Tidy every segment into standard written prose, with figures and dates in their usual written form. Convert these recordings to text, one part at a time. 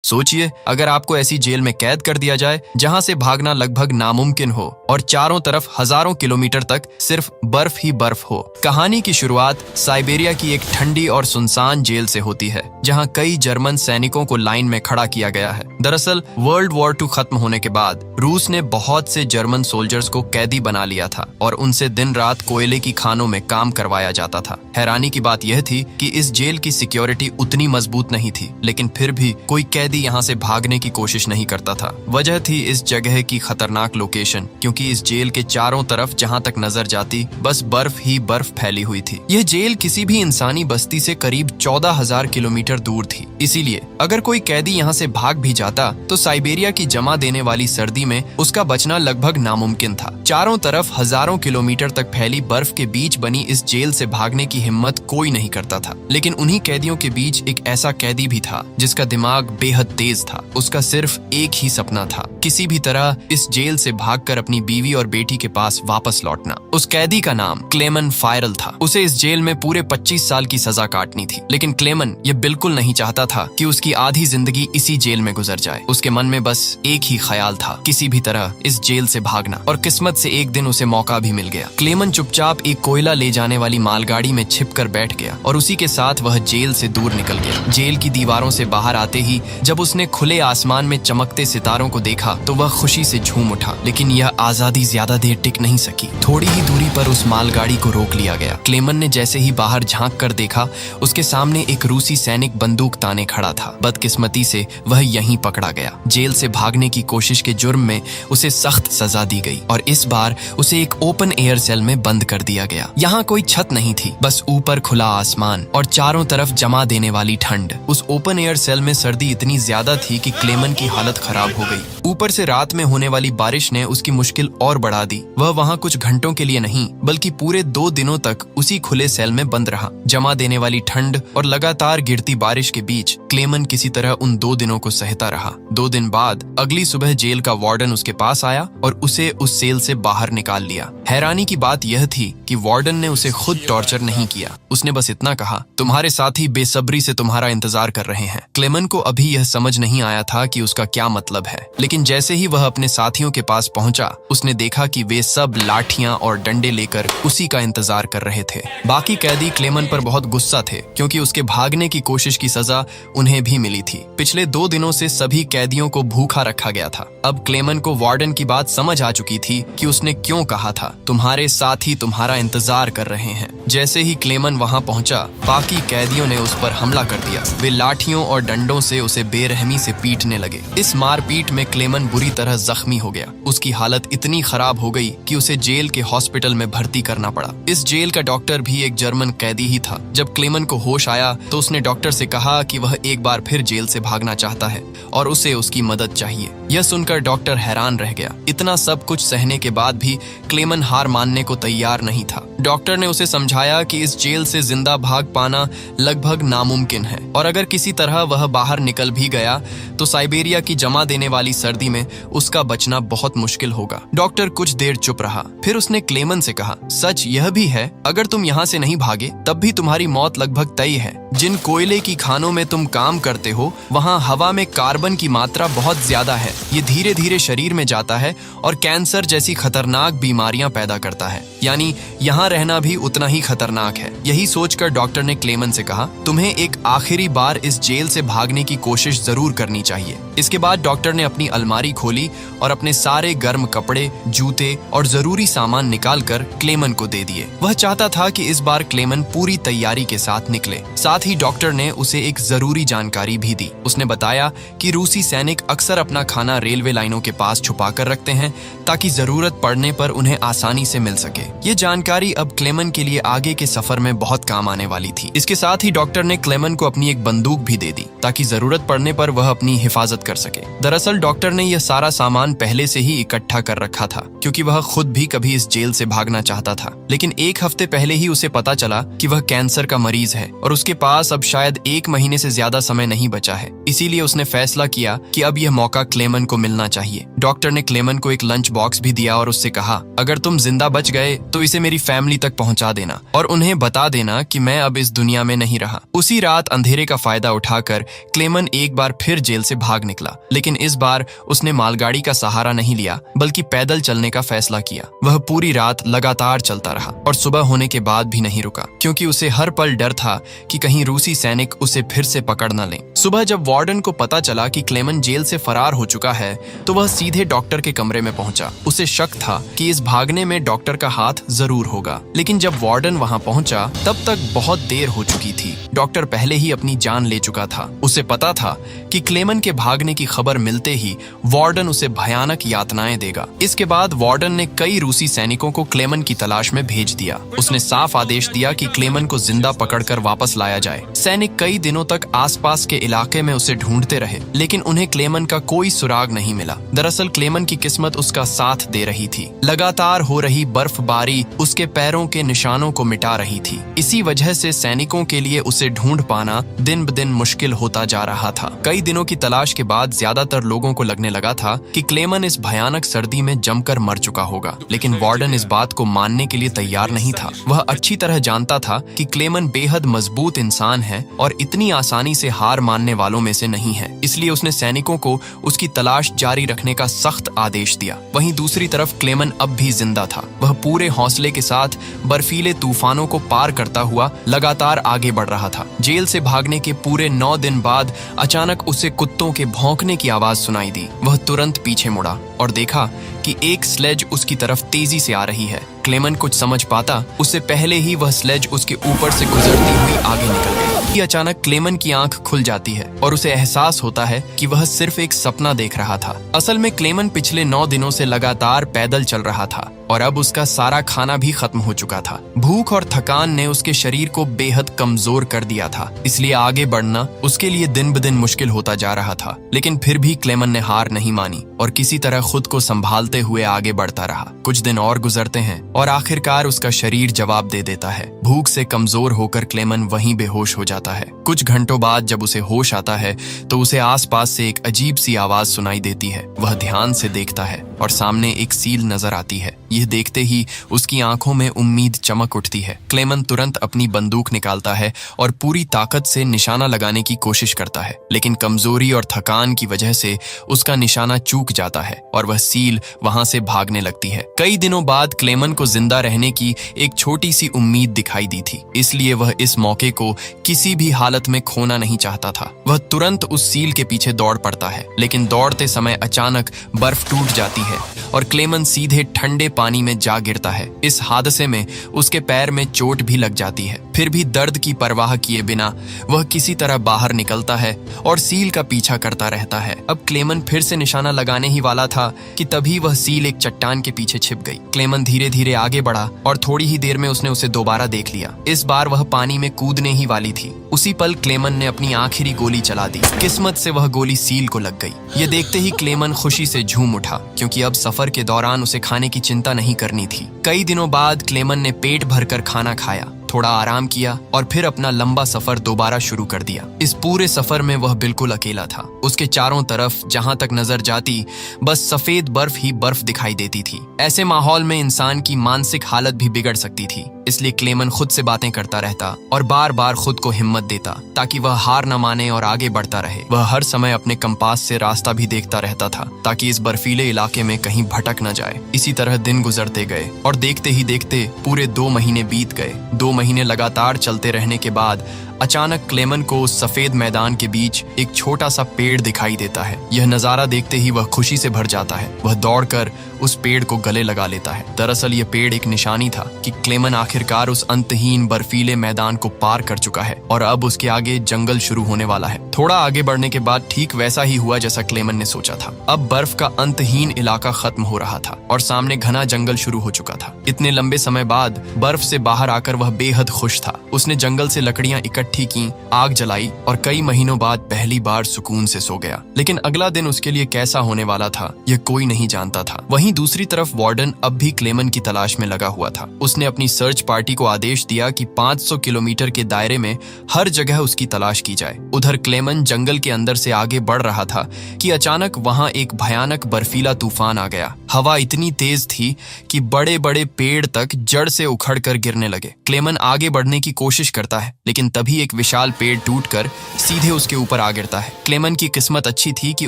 सोचिए, अगर आपको ऐसी जेल में कैद कर दिया जाए जहां से भागना लगभग नामुमकिन हो और चारों तरफ हजारों किलोमीटर तक सिर्फ बर्फ ही बर्फ हो। कहानी की शुरुआत साइबेरिया की एक ठंडी और सुनसान जेल से होती है, जहां कई जर्मन सैनिकों को लाइन में खड़ा किया गया है। दरअसल वर्ल्ड वॉर 2 खत्म होने के बाद रूस ने बहुत से जर्मन सोल्जर्स को कैदी बना लिया था और उनसे दिन रात कोयले की खानों में काम करवाया जाता था। हैरानी की बात यह थी कि इस जेल की सिक्योरिटी उतनी मजबूत नहीं थी, लेकिन फिर भी कोई कैदी यहाँ से भागने की कोशिश नहीं करता था। वजह थी इस जगह की खतरनाक लोकेशन, क्योंकि इस जेल के चारों तरफ जहाँ तक नजर जाती बस बर्फ ही बर्फ फैली हुई थी। यह जेल किसी भी इंसानी बस्ती से करीब 14,000 किलोमीटर दूर थी। इसीलिए अगर कोई कैदी यहाँ से भाग भी जाता तो साइबेरिया की जमा देने वाली सर्दी में उसका बचना लगभग नामुमकिन था। चारों तरफ हजारों किलोमीटर तक फैली बर्फ के बीच बनी इस जेल से भागने की हिम्मत कोई नहीं करता था। लेकिन उन्हीं कैदियों के बीच एक ऐसा कैदी भी था जिसका दिमाग बेहद तेज था। उसका सिर्फ एक ही सपना था, किसी भी तरह इस जेल से भागकर अपनी बीवी और बेटी के पास वापस लौटना। उस कैदी का नाम क्लेमन फायरल था। उसे इस जेल में पूरे 25 साल की सजा काटनी थी, लेकिन क्लेमन ये बिल्कुल नहीं चाहता था कि उसकी आधी जिंदगी इसी जेल में गुजर जाए। उसके मन में बस एक ही ख्याल था, किसी भी तरह इस जेल से भागना। और किस्मत से एक दिन उसे मौका भी मिल गया। क्लेमन चुपचाप एक कोयला ले जाने वाली मालगाड़ी में छिपकर बैठ गया और उसी के साथ वह जेल से दूर निकल गया। जेल की दीवारों से बाहर आते ही जब उसने खुले आसमान में चमकते सितारों को देखा तो वह खुशी से झूम उठा। लेकिन यह आजादी ज्यादा देर टिक नहीं सकी। थोड़ी ही दूरी पर उस मालगाड़ी को रोक लिया गया। क्लेमन ने जैसे ही बाहर झांक कर देखा, उसके सामने एक रूसी सैनिक बंदूक ताने खड़ा था। बदकिस्मती से वह यहीं पकड़ा गया। जेल से भागने की कोशिश के जुर्म में उसे सख्त सजा दी गई और इस बार उसे एक ओपन एयर सेल में बंद कर दिया गया। यहाँ कोई छत नहीं थी, बस ऊपर खुला आसमान और चारों तरफ जमा देने वाली ठंड। उस ओपन एयर सेल में सर्दी इतनी ज्यादा थी कि क्लेमन की हालत खराब हो गई। ऊपर से रात में होने वाली बारिश ने उसकी मुश्किल और बढ़ा दी। वह वहाँ कुछ घंटों के लिए नहीं बल्कि पूरे 2 दिनों तक उसी खुले सेल में बंद रहा। जमा देने वाली ठंड और लगातार गिरती बारिश के बीच क्लेमन किसी तरह उन 2 दिनों को सहता रहा। 2 दिन बाद अगली सुबह जेल का वार्डन उसके पास आया और उसे उस सेल से बाहर निकाल लिया। हैरानी की बात यह थी कि वार्डन ने उसे खुद टॉर्चर नहीं किया। उसने बस इतना कहा, तुम्हारे साथी बेसब्री से तुम्हारा इंतजार कर रहे हैं। क्लेमन को अभी यह समझ नहीं आया था कि उसका क्या मतलब है, लेकिन जैसे ही वह अपने साथियों के पास पहुंचा, उसने देखा कि वे सब लाठियां और डंडे लेकर उसी का इंतजार कर रहे थे। बाकी कैदी क्लेमन पर बहुत गुस्सा थे, क्योंकि उसके भागने की कोशिश की सजा उन्हें भी मिली थी। पिछले 2 दिनों से सभी कैदियों को भूखा रखा गया था। अब क्लेमन को वार्डन की बात समझ आ चुकी थी कि उसने क्यों कहा था, तुम्हारे साथी तुम्हारा इंतजार कर रहे हैं। जैसे ही क्लेमन वहां पहुंचा, बाकी कैदियों ने उस पर हमला कर दिया। वे लाठियों और डंडों से उसे बेरहमी से पीटने लगे। इस मारपीट में क्लेमन बुरी तरह जख्मी हो गया। उसकी हालत इतनी खराब हो गई कि उसे जेल के हॉस्पिटल में भर्ती करना पड़ा। इस जेल का डॉक्टर भी एक जर्मन कैदी ही था। जब क्लेमन को होश आया तो उसने डॉक्टर से कहा कि वह एक बार फिर जेल से भागना चाहता है और उसे उसकी मदद चाहिए। यह सुनकर डॉक्टर हैरान रह गया। इतना सब कुछ सहने के बाद भी क्लेमन हार मानने को तैयार नहीं था। डॉक्टर ने उसे समझाया कि इस जेल से जिंदा भाग पाना लगभग नामुमकिन है और अगर किसी तरह वह बाहर निकल भी गया तो साइबेरिया की जमा देने वाली सर्दी में उसका बचना बहुत मुश्किल होगा। डॉक्टर कुछ देर चुप रहा, फिर उसने क्लेमन से कहा, सच यह भी है, अगर तुम यहाँ से नहीं भागे तब भी तुम्हारी मौत लगभग तय है। जिन कोयले की खानों में तुम काम करते हो, वहाँ हवा में कार्बन की मात्रा बहुत ज्यादा है। ये धीरे धीरे शरीर में जाता है और कैंसर जैसी खतरनाक बीमारियां पैदा करता है। यानी यहाँ रहना भी उतना ही खतरनाक है। यही सोचकर डॉक्टर ने क्लेमन से कहा, तुम्हें एक आखिरी बार इस जेल से भागने की कोशिश जरूर करनी चाहिए। इसके बाद डॉक्टर ने अपनी अलमारी खोली और अपने सारे गर्म कपड़े, जूते और जरूरी सामान निकालकर क्लेमन को दे दिए। वह चाहता था कि इस बार क्लेमन पूरी तैयारी के साथ निकले। साथ ही डॉक्टर ने उसे एक जरूरी जानकारी भी दी। उसने बताया कि रूसी सैनिक अक्सर अपना खाना रेलवे लाइनों के पास छुपा कर रखते हैं ताकि जरूरत पड़ने पर उन्हें आसानी से मिल सके। ये जानकारी अब क्लेमन के लिए आगे के सफर में बहुत काम आने वाली थी। इसके साथ ही डॉक्टर ने क्लेमन को अपनी एक बंदूक भी दे दी ताकि जरूरत पड़ने पर वह अपनी हिफाजत कर सके। दरअसल डॉक्टर ने यह सारा सामान पहले से ही इकट्ठा कर रखा था, क्योंकि वह खुद भी कभी इस जेल से भागना चाहता था। लेकिन 1 हफ्ते पहले ही उसे पता चला कि वह कैंसर का मरीज है और उसके पास अब शायद 1 महीने से ज्यादा समय नहीं बचा है। इसीलिए उसने फैसला किया कि अब यह मौका क्लेमन क्लेमन को मिलना चाहिए। डॉक्टर ने क्लेमन को एक लंच बॉक्स भी दिया और उससे कहा, अगर तुम जिंदा बच गए तो इसे मेरी फैमिली तक पहुंचा देना और उन्हें बता देना कि मैं अब इस दुनिया में नहीं रहा। उसी रात अंधेरे का फायदा उठाकर क्लेमन एक बार फिर जेल से भाग निकला, लेकिन इस बार उसने मालगाड़ी का सहारा नहीं लिया बल्कि पैदल चलने का फैसला किया। वह पूरी रात लगातार चलता रहा और सुबह होने के बाद भी नहीं रुका, क्योंकि उसे हर पल डर था कि कहीं रूसी सैनिक उसे फिर से पकड़ न लें। सुबह जब वार्डन को पता चला कि क्लेमन जेल से फरार हो चुका है तो वह सीधे डॉक्टर के कमरे में पहुंचा। उसे शक था कि इस भागने में डॉक्टर का हाथ जरूर होगा, लेकिन जब वार्डन वहां पहुंचा तब तक बहुत देर हो चुकी थी। डॉक्टर पहले ही अपनी जान ले चुका था। उसे पता था कि क्लेमन के भागने की खबर मिलते ही वार्डन उसे भयानक यातनाएं देगा। इसके बाद वार्डन ने कई रूसी सैनिकों को क्लेमन की तलाश में भेज दिया। उसने साफ आदेश दिया कि क्लेमन को जिंदा पकड़कर वापस लाया जाए। सैनिक कई दिनों तक आसपास के इलाके में उसे ढूंढते रहे, लेकिन उन्हें क्लेमन का कोई सुराग नहीं मिला। दरअसल क्लेमन की किस्मत उसका साथ दे रही थी। लगातार हो रही बर्फबारी उसके पैरों के निशानों को मिटा रही थी। इसी वजह से सैनिकों के लिए उसे ढूंढ पाना दिन ब दिन मुश्किल होता जा रहा था। कई दिनों की तलाश के बाद ज्यादातर लोगों को लगने लगा था कि क्लेमन इस भयानक सर्दी में जमकर मर चुका होगा, लेकिन वार्डन इस बात को मानने के लिए तैयार नहीं था। वह अच्छी तरह जानता था कि क्लेमन बेहद मजबूत इंसान है और इतनी आसानी से हार मानने वालों में से नहीं है। इसलिए उसने सैनिकों को उसकी तलाश जारी रखने का सख्त आदेश दिया। वहीं दूसरी तरफ क्लेमन अब भी जिंदा था। वह पूरे हौसले के साथ बर्फीले तूफानों को पार करता हुआ लगातार आगे बढ़ रहा था। जेल से भागने के पूरे 9 दिन बाद अचानक उसे कुत्तों के भौंकने की आवाज सुनाई दी। वह तुरंत पीछे मुड़ा और देखा कि एक स्लेज उसकी तरफ तेजी से आ रही है। क्लेमन कुछ समझ पाता उससे पहले ही वह स्लेज उसके ऊपर से गुजरती हुई आगे निकल गई। अचानक क्लेमन की आंख खुल जाती है और उसे एहसास होता है कि वह सिर्फ एक सपना देख रहा था। असल में क्लेमन पिछले 9 दिनों से लगातार पैदल चल रहा था और अब उसका सारा खाना भी खत्म हो चुका था। भूख और थकान ने उसके शरीर को बेहद कमजोर कर दिया था, इसलिए आगे बढ़ना उसके लिए दिन ब दिन मुश्किल होता जा रहा था। लेकिन फिर भी क्लेमन ने हार नहीं मानी और किसी तरह खुद को संभालते हुए आगे बढ़ता रहा। कुछ दिन और गुजरते हैं और आखिरकार उसका शरीर जवाब दे देता है। भूख से कमजोर होकर क्लेमन वहीं बेहोश हो जाता है। कुछ घंटों बाद जब उसे होश आता है तो उसे आसपास से एक अजीब सी आवाज सुनाई देती है। वह ध्यान से देखता है और सामने एक सील नजर आती है। यह देखते ही उसकी आंखों में उम्मीद चमक उठती है। क्लेमन तुरंत अपनी बंदूक निकालता है और पूरी ताकत से निशाना लगाने की कोशिश करता है, लेकिन कमजोरी और थकान की वजह से उसका निशाना चूक जाता है और वह सील वहां से भागने लगती है। कई दिनों बाद क्लेमन को जिंदा रहने की एक छोटी सी उम्मीद दिखाई दी थी, इसलिए वह इस मौके को किसी भी हालत में खोना नहीं चाहता था। वह तुरंत उस सील के पीछे दौड़ पड़ता है, लेकिन दौड़ते समय अचानक बर्फ टूट जाती है और क्लेमन सीधे ठंडे पानी में जा गिरता है। इस हादसे में उसके पैर में चोट भी लग जाती है। फिर भी दर्द की परवाह किए बिना वह किसी तरह बाहर निकलता है और सील का पीछा करता रहता है। अब क्लेमन फिर से निशाना लगाने ही वाला था कि तभी वह सील एक चट्टान के पीछे छिप गई। क्लेमन धीरे धीरे आगे बढ़ा और थोड़ी ही देर में उसने उसे दोबारा देख लिया। इस बार वह पानी में कूदने ही वाली थी। उसी पल क्लेमन ने अपनी आखिरी गोली चला दी। किस्मत से वह गोली सील को लग गई। यह देखते ही क्लेमन खुशी से झूम उठा, क्योंकि अब सफर के दौरान उसे खाने की चिंता नहीं करनी थी। कई दिनों बाद क्लेमन ने पेट भरकर खाना खाया, थोड़ा आराम किया और फिर अपना लंबा सफर दोबारा शुरू कर दिया। इस पूरे सफर में वह बिल्कुल अकेला था। उसके चारों तरफ जहां तक नजर जाती बस सफेद बर्फ ही बर्फ दिखाई देती थी। ऐसे माहौल में इंसान की मानसिक हालत भी बिगड़ सकती थी, इसलिए क्लेमन खुद से बातें करता रहता और बार बार खुद को हिम्मत देता ताकि वह हार न माने और आगे बढ़ता रहे। वह हर समय अपने कंपास से रास्ता भी देखता रहता था ताकि इस बर्फीले इलाके में कहीं भटक न जाए। इसी तरह दिन गुजरते गए और देखते ही देखते पूरे 2 महीने बीत गए। 2 महीने लगातार चलते रहने के बाद अचानक क्लेमन को उस सफेद मैदान के बीच एक छोटा सा पेड़ दिखाई देता है। यह नजारा देखते ही वह खुशी से भर जाता है। वह दौड़कर उस पेड़ को गले लगा लेता है। दरअसल यह पेड़ एक निशानी था कि क्लेमन आखिरकार उस अंतहीन बर्फीले मैदान को पार कर चुका है और अब उसके आगे जंगल शुरू होने वाला है। थोड़ा आगे बढ़ने के बाद ठीक वैसा ही हुआ जैसा क्लेमन ने सोचा था। अब बर्फ का अंतहीन इलाका खत्म हो रहा था और सामने घना जंगल शुरू हो चुका था। इतने लंबे समय बाद बर्फ से बाहर आकर वह बेहद खुश था। उसने जंगल से लकड़ियां इकट्ठी इकट्ठी की, आग जलाई और कई महीनों बाद पहली बार सुकून से सो गया। लेकिन अगला दिन उसके लिए कैसा होने वाला था यह कोई नहीं जानता था। वहीं दूसरी तरफ वार्डन अब भी क्लेमन की तलाश में लगा हुआ था। उसने अपनी सर्च पार्टी को आदेश दिया कि 500 किलोमीटर के दायरे में हर जगह उसकी तलाश की जाए। उधर क्लेमन जंगल के अंदर से आगे बढ़ रहा था कि अचानक वहां एक भयानक बर्फीला तूफान आ गया। हवा इतनी तेज थी कि बड़े बड़े पेड़ तक जड़ से उखड़कर गिरने लगे। क्लेमन आगे बढ़ने की कोशिश करता है, लेकिन तभी एक विशाल पेड़ टूटकर सीधे उसके ऊपर आ गिरता है। क्लेमन की किस्मत अच्छी थी कि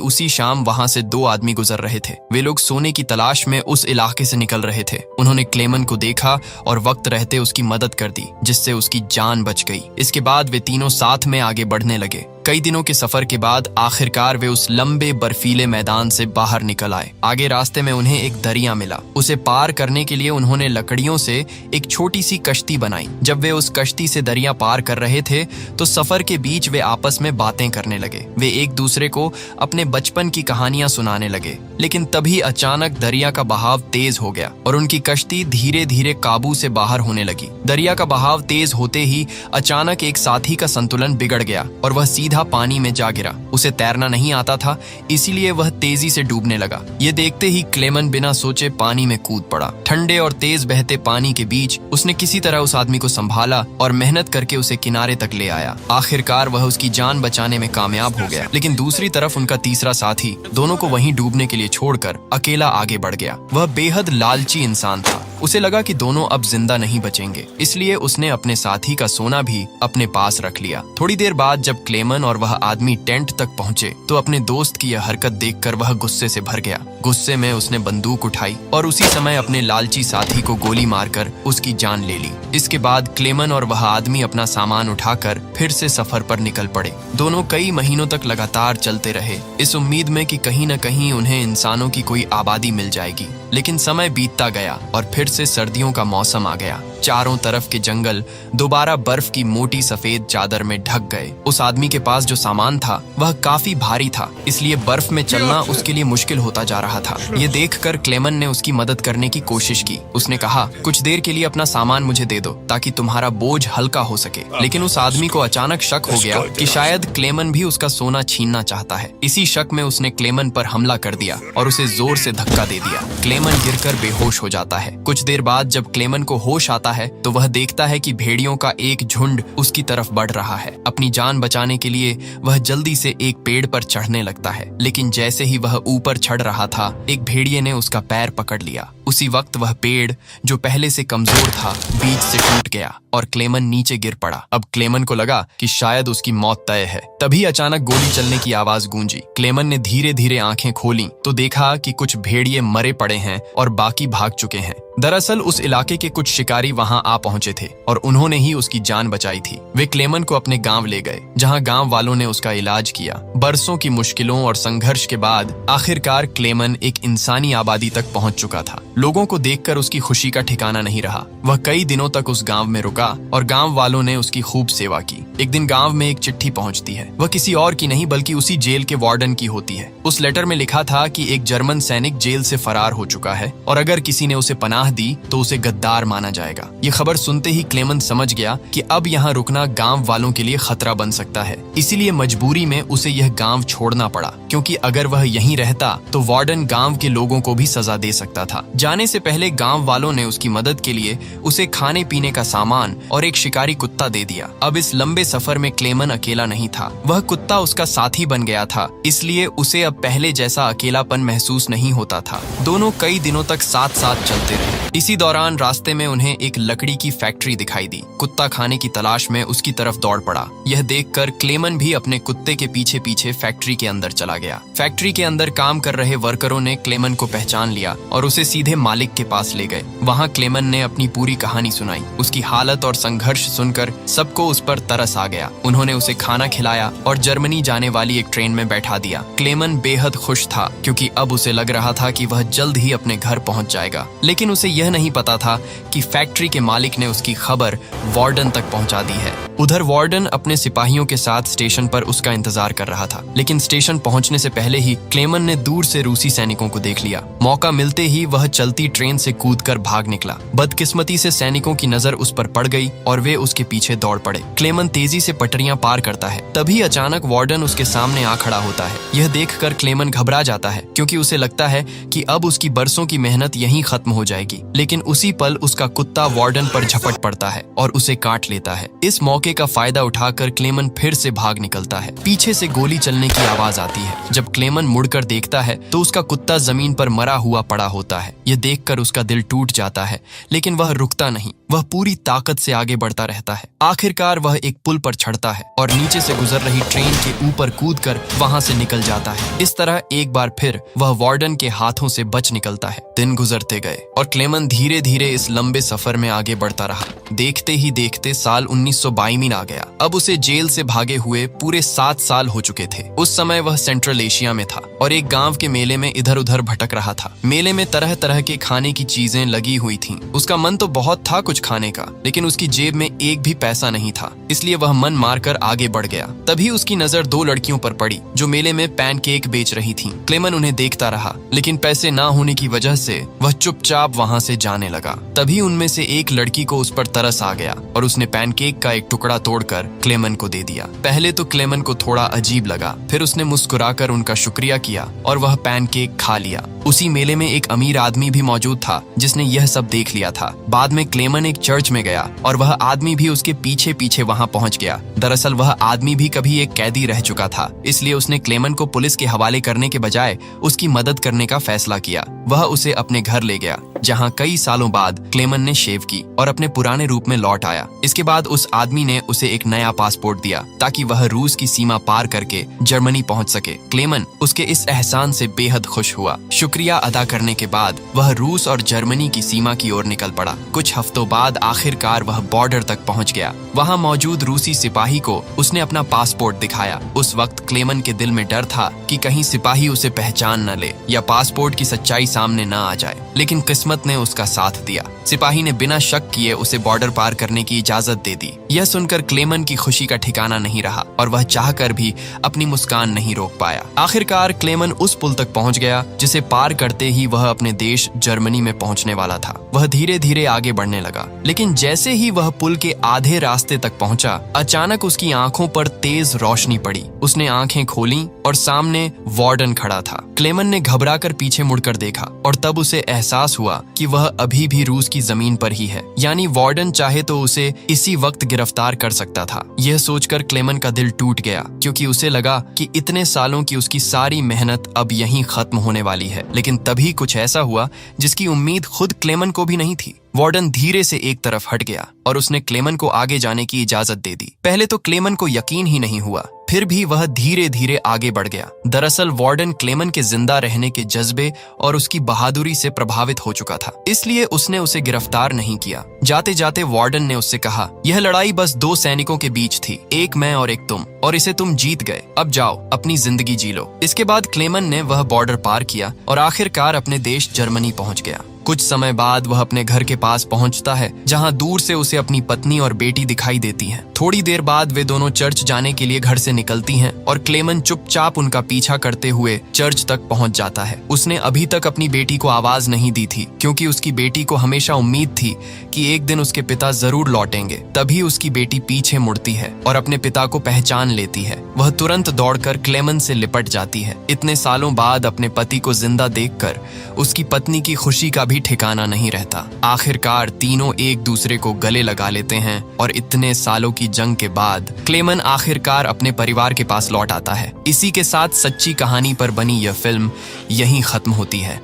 उसी शाम वहां से 2 आदमी गुजर रहे थे। वे लोग सोने की तलाश में उस इलाके से निकल रहे थे। उन्होंने क्लेमन को देखा और वक्त रहते उसकी मदद कर दी, जिससे उसकी जान बच गई। इसके बाद वे तीनों साथ में आगे बढ़ने लगे। कई दिनों के सफर के बाद आखिरकार वे उस लंबे बर्फीले मैदान से बाहर निकल आए। आगे रास्ते में उन्हें एक दरिया मिला। उसे पार करने के लिए उन्होंने लकड़ियों से एक छोटी सी कश्ती बनाई। जब वे उस कश्ती से दरिया पार कर रहे थे तो सफर के बीच वे आपस में बातें करने लगे। वे एक दूसरे को अपने बचपन की कहानियां सुनाने लगे। लेकिन तभी अचानक दरिया का बहाव तेज हो गया और उनकी कश्ती धीरे धीरे काबू से बाहर होने लगी। दरिया का बहाव तेज होते ही अचानक एक साथी का संतुलन बिगड़ गया और वह सीधा पानी में जा गिरा। उसे तैरना नहीं आता था, इसीलिए वह तेजी से डूबने लगा। ये देखते ही क्लेमन बिना सोचे पानी में कूद पड़ा। ठंडे और तेज बहते पानी के बीच उसने किसी तरह उस आदमी को संभाला और मेहनत करके उसे किनारे तक ले आया। आखिरकार वह उसकी जान बचाने में कामयाब हो गया। लेकिन दूसरी तरफ उनका तीसरा साथी दोनों को वहीं डूबने के लिए छोड़कर अकेला आगे बढ़ गया। वह बेहद लालची इंसान था। उसे लगा कि दोनों अब जिंदा नहीं बचेंगे, इसलिए उसने अपने साथी का सोना भी अपने पास रख लिया। थोड़ी देर बाद जब क्लेमन और वह आदमी टेंट तक पहुंचे तो अपने दोस्त की यह हरकत देखकर वह गुस्से से भर गया। गुस्से में उसने बंदूक उठाई और उसी समय अपने लालची साथी को गोली मारकर उसकी जान ले ली। इसके बाद क्लेमन और वह आदमी अपना सामान उठाकर फिर से सफर पर निकल पड़े। दोनों कई महीनों तक लगातार चलते रहे, इस उम्मीद में कि कहीं न कहीं उन्हें इंसानों की कोई आबादी मिल जाएगी। लेकिन समय बीतता गया और फिर से सर्दियों का मौसम आ गया। चारों तरफ के जंगल दोबारा बर्फ की मोटी सफेद चादर में ढक गए। उस आदमी के पास जो सामान था वह काफी भारी था, इसलिए बर्फ में चलना उसके लिए मुश्किल होता जा रहा था। ये देखकर क्लेमन ने उसकी मदद करने की कोशिश की। उसने कहा, कुछ देर के लिए अपना सामान मुझे दे दो ताकि तुम्हारा बोझ हल्का हो सके। लेकिन उस आदमी को अचानक शक हो गया कि शायद क्लेमन भी उसका सोना छीनना चाहता है। इसी शक में उसने क्लेमन पर हमला कर दिया और उसे जोर से धक्का दे दिया। क्लेमन गिरकर बेहोश हो जाता है। कुछ देर बाद जब क्लेमन को होश आता है तो वह देखता है कि भेड़ियों का एक झुंड उसकी तरफ बढ़ रहा है। अपनी जान बचाने के लिए वह जल्दी से एक पेड़ पर चढ़ने लगता है। लेकिन जैसे ही वह ऊपर चढ़ रहा था, एक भेड़िए ने उसका पैर पकड़ लिया। उसी वक्त वह पेड़ जो पहले से कमजोर था बीच से टूट गया और क्लेमन नीचे गिर पड़ा। अब क्लेमन को लगा कि शायद उसकी मौत तय है। तभी अचानक गोली चलने की आवाज गूंजी। क्लेमन ने धीरे धीरे आंखें खोली तो देखा कि कुछ भेड़िए मरे पड़े हैं और बाकी भाग चुके हैं। दरअसल उस इलाके के कुछ शिकारी वहां आ पहुंचे थे और उन्होंने ही उसकी जान बचाई थी। वे क्लेमन को अपने गांव ले गए, जहां गांव वालों ने उसका इलाज किया। बरसों की मुश्किलों और संघर्ष के बाद आखिरकार क्लेमन एक इंसानी आबादी तक पहुंच चुका था। लोगों को देखकर उसकी खुशी का ठिकाना नहीं रहा। वह कई दिनों तक उस गांव में रुका और गांव वालों ने उसकी खूब सेवा की। एक दिन गांव में एक चिट्ठी पहुंचती है। वह किसी और की नहीं बल्कि उसी जेल के वार्डन की होती है। उस लेटर में लिखा था कि एक जर्मन सैनिक जेल से फरार हो चुका है और अगर किसी ने उसे पनाह दी तो उसे गद्दार माना जाएगा। ये खबर सुनते ही क्लेमन समझ गया कि अब यहाँ रुकना गांव वालों के लिए खतरा बन सकता है। इसीलिए मजबूरी में उसे यह गांव छोड़ना पड़ा, क्योंकि अगर वह यहीं रहता तो वार्डन गांव के लोगों को भी सजा दे सकता था। जाने से पहले गांव वालों ने उसकी मदद के लिए उसे खाने पीने का सामान और एक शिकारी कुत्ता दे दिया। अब इस लंबे सफर में क्लेमन अकेला नहीं था, वह कुत्ता उसका साथी बन गया था। इसलिए उसे अब पहले जैसा अकेलापन महसूस नहीं होता था। दोनों कई दिनों तक साथ साथ चलते रहे। इसी दौरान रास्ते में उन्हें एक लकड़ी की फैक्ट्री दिखाई दी। कुत्ता खाने की तलाश में उसकी तरफ दौड़ पड़ा। यह देखकर क्लेमन भी अपने कुत्ते के पीछे पीछे फैक्ट्री के अंदर चला गया। फैक्ट्री के अंदर काम कर रहे वर्करों ने क्लेमन को पहचान लिया और उसे सीधे मालिक के पास ले गए। वहां क्लेमन ने अपनी पूरी कहानी सुनाई। उसकी हालत और संघर्ष सुनकर सबको उस पर तरस आ गया। उन्होंने उसे खाना खिलाया और जर्मनी जाने वाली एक ट्रेन में बैठा दिया। क्लेमन बेहद खुश था, क्योंकि अब उसे लग रहा था कि वह जल्द ही अपने घर पहुंच जाएगा। लेकिन उसे यह नहीं पता था कि फैक्ट्री के मालिक ने उसकी खबर वार्डन तक पहुंचा दी है। उधर वार्डन अपने सिपाहियों के साथ स्टेशन पर उसका इंतजार कर रहा था, लेकिन स्टेशन पहुंचने से पहले ही क्लेमन ने दूर से रूसी सैनिकों को देख लिया। मौका मिलते ही वह चलती ट्रेन से कूदकर भाग निकला। बदकिस्मती से सैनिकों की नजर उस पर पड़ गई और वे उसके पीछे दौड़ पड़े। क्लेमन तेजी से पटरियां पार करता है, तभी अचानक वार्डन उसके सामने आ खड़ा होता है। यह देखकर क्लेमन घबरा जाता है, क्योंकि उसे लगता है कि अब उसकी बरसों की मेहनत यहीं खत्म हो जाएगी। लेकिन उसी पल उसका कुत्ता वार्डन पर झपट पड़ता है और उसे काट लेता है। इस मौके का फायदा उठाकर क्लेमन फिर से भाग निकलता है। पीछे से गोली चलने की आवाज आती है। जब क्लेमन मुड़कर देखता है तो उसका कुत्ता जमीन पर मरा हुआ पड़ा होता है। यह देखकर उसका दिल टूट जाता है, लेकिन वह रुकता नहीं। वह पूरी ताकत से आगे बढ़ता रहता है। आखिरकार वह एक पुल पर चढ़ता है और नीचे से गुजर रही ट्रेन के ऊपर कूदकर वहां से निकल जाता है। इस तरह एक बार फिर वह वार्डन के हाथों से बच निकलता है। दिन गुजरते गए और क्लेमन धीरे धीरे इस लंबे सफर में आगे बढ़ता रहा। देखते ही देखते साल 1922 आ गया। अब उसे जेल से भागे हुए पूरे 7 साल हो चुके थे। उस समय वह सेंट्रल एशिया में था और एक गांव के मेले में इधर उधर भटक रहा था। मेले में तरह तरह के खाने की चीजें लगी हुई थीं। उसका मन तो बहुत था कुछ खाने का, लेकिन उसकी जेब में एक भी पैसा नहीं था, इसलिए वह मन मारकर आगे बढ़ गया। तभी उसकी नजर 2 लड़कियों पर पड़ी जो मेले में पैनकेक बेच रही थीं। क्लेमन उन्हें देखता रहा, लेकिन पैसे ना होने की वजह से वह चुपचाप वहां से जाने लगा। तभी उनमें से एक लड़की को उस पर तरस आ गया और उसने पैनकेक का एक टुकड़ा तोड़कर क्लेमन को दे दिया। पहले तो क्लेमन को थोड़ा अजीब लगा, फिर उसने मुस्कुराकर उनका शुक्रिया किया और वह पैनकेक खा लिया। उसी मेले में एक अमीर आदमी भी मौजूद था जिसने यह सब देख लिया था। बाद में क्लेमन एक चर्च में गया और वह आदमी भी उसके पीछे पीछे वहां पहुंच गया। दरअसल वह आदमी भी कभी एक कैदी रह चुका था, इसलिए उसने क्लेमन को पुलिस के हवाले करने के बजाय उसकी मदद करने का फैसला किया। वह उसे अपने घर ले गया, जहां कई सालों बाद क्लेमन ने शेव की और अपने पुराने रूप में लौट आया। इसके बाद उस आदमी ने उसे एक नया पासपोर्ट दिया ताकि वह रूस की सीमा पार करके जर्मनी पहुंच सके। क्लेमन उसके इस एहसान से बेहद खुश हुआ। शुक्रिया अदा करने के बाद वह रूस और जर्मनी की सीमा की ओर निकल पड़ा। कुछ हफ्तों बाद आखिरकार वह बॉर्डर तक पहुंच गया। वहां मौजूद रूसी सिपाही को उसने अपना पासपोर्ट दिखाया। उस वक्त क्लेमन के दिल में डर था कि कहीं सिपाही उसे पहचान न ले या पासपोर्ट की सच्चाई सामने न आ जाए, लेकिन किस्मत ने उसका साथ दिया। सिपाही ने बिना शक किए उसे बॉर्डर पार करने की इजाजत दे दी। यह सुनकर क्लेमन की खुशी का ठिकाना नहीं रहा और वह चाहकर भी अपनी मुस्कान नहीं रोक पाया। आखिरकार क्लेमन उस पुल तक पहुंच गया जिसे पार करते ही वह अपने देश जर्मनी में पहुंचने वाला था। वह धीरे धीरे आगे बढ़ने लगा, लेकिन जैसे ही वह पुल के आधे रास्ते तक पहुंचा, अचानक उसकी आंखों पर तेज रोशनी पड़ी। उसने आंखें खोलीं और सामने वार्डन खड़ा था। क्लेमन ने घबराकर पीछे मुड़कर देखा और तब उसे एहसास हुआ कि वह अभी भी रूस की जमीन पर ही है, यानी वार्डन चाहे तो उसे इसी वक्त गिरफ्तार कर सकता था। यह सोचकर क्लेमन का दिल टूट गया, क्योंकि उसे लगा कि इतने सालों की उसकी सारी मेहनत अब यहीं खत्म होने वाली है। लेकिन तभी कुछ ऐसा हुआ जिसकी उम्मीद खुद क्लेमन को भी नहीं थी। वार्डन धीरे से एक तरफ हट गया और उसने क्लेमन को आगे जाने की इजाजत दे दी। पहले तो क्लेमन को यकीन ही नहीं हुआ, फिर भी वह धीरे धीरे आगे बढ़ गया। दरअसल वार्डन क्लेमन के जिंदा रहने के जज्बे और उसकी बहादुरी से प्रभावित हो चुका था, इसलिए उसने उसे गिरफ्तार नहीं किया। जाते जाते वार्डन ने उससे कहा, यह लड़ाई बस 2 सैनिकों के बीच थी, एक मैं और एक तुम, और इसे तुम जीत गए। अब जाओ अपनी जिंदगी जी लो। इसके बाद क्लेमन ने वह बॉर्डर पार किया और आखिरकार अपने देश जर्मनी पहुंच गया। कुछ समय बाद वह अपने घर के पास पहुंचता है, जहां दूर से उसे अपनी पत्नी और बेटी दिखाई देती हैं। थोड़ी देर बाद वे दोनों चर्च जाने के लिए घर से निकलती हैं और क्लेमन चुपचाप उनका पीछा करते हुए चर्च तक पहुंच जाता है। उसने अभी तक अपनी बेटी को आवाज नहीं दी थी, क्योंकि उसकी बेटी को हमेशा उम्मीद थी कि एक दिन उसके पिता जरूर लौटेंगे। तभी उसकी बेटी पीछे मुड़ती है और अपने पिता को पहचान लेती है। वह तुरंत दौड़कर क्लेमन से लिपट जाती है। इतने सालों बाद अपने पति को जिंदा देखकर उसकी पत्नी की खुशी का भी ठिकाना नहीं रहता। आखिरकार तीनों एक दूसरे को गले लगा लेते हैं और इतने सालों की जंग के बाद क्लेमन आखिरकार अपने परिवार के पास लौट आता है। इसी के साथ सच्ची कहानी पर बनी यह फिल्म यहीं खत्म होती है।